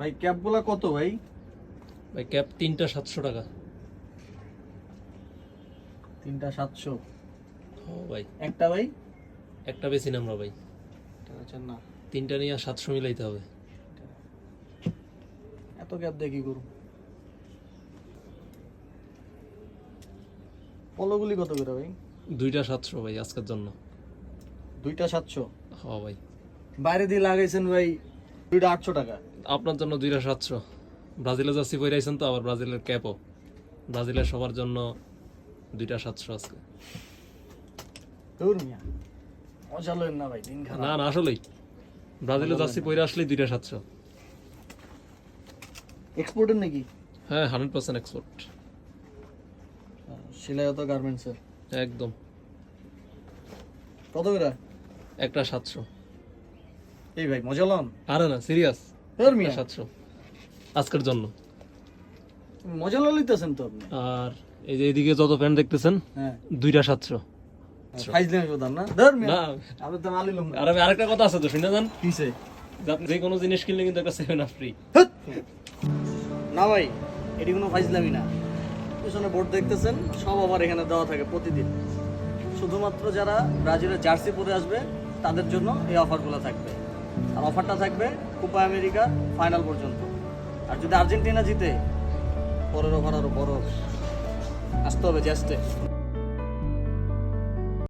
ভাই ক্যাপগুলা কত ভাই? ভাই ক্যাপ 3টা 700 টাকা। 3টা 700। ও ভাই একটা ভাই? একটা বেশি না আমরা ভাই, আচ্ছা না, 3টা নিয়ে 700 মিলাইতে হবে। এত ক্যাপ দিয়ে কি করব? পলোগুলি কত করে ভাই? 2টা 700 ভাই আজকের জন্য। 2টা 700? হ্যাঁ ভাই বাইরে দিয়ে লাগাইছেন ভাই 2টা 800 টাকা। আপনার জন্য 2টা 700। ব্রাজিলে যাচ্ছি পরে আইছেন তো, আবার ব্রাজিলের ক্যাপও। ব্রাজিলের সবার জন্য 2টা 700 আজকে। দূর মিয়া, মজা লইন না ভাই, দিন না খারাপ। না আসলেই ব্রাজিলে যাচ্ছি পরে আসলেই 2টা 700। এক্সপোর্টের নাকি? হ্যাঁ 100% এক্সপোর্ট। সেলাইয়ত গার্মেন্টসের। একদম। কত করে? একটা 700। এই ভাই মজা লন। আরে না সিরিয়াস, দূর মিয়া, 700 আজকের জন্য। মজা লইতেছেন তো আপনি। আর এই যে এইদিকে যত প্যান্ট দেখতেছেন হ্যাঁ, 2টা 700। ফাইজলামি কথা না। দূর মিয়া, না আমি তো মালি লম। আর আমি আরেকটা কথা আছে তো শুনে যান, কিসে? যে আপনি যে কোনো জিনিস কিনলে কিন্তু একটা 7 আপ ফ্রি। না ভাই, এটি কোনো ফাইজলামি না। পিছনে বোর্ড দেখতেছেন, সব আবার এখানে দেওয়া থাকে প্রতিদিন। শুধুমাত্র যারা ব্রাজিলের জার্সি পরে আসবে তাদের জন্য এই অফারগুলো থাকবে। আর অফারটা থাকবে কোপা আমেরিকার ফাইনাল পর্যন্ত। আর যদি আর্জেন্টিনা জিতে, পরের ওভার আরো বড় হবে। আসতে হবে জ্যাস্টে।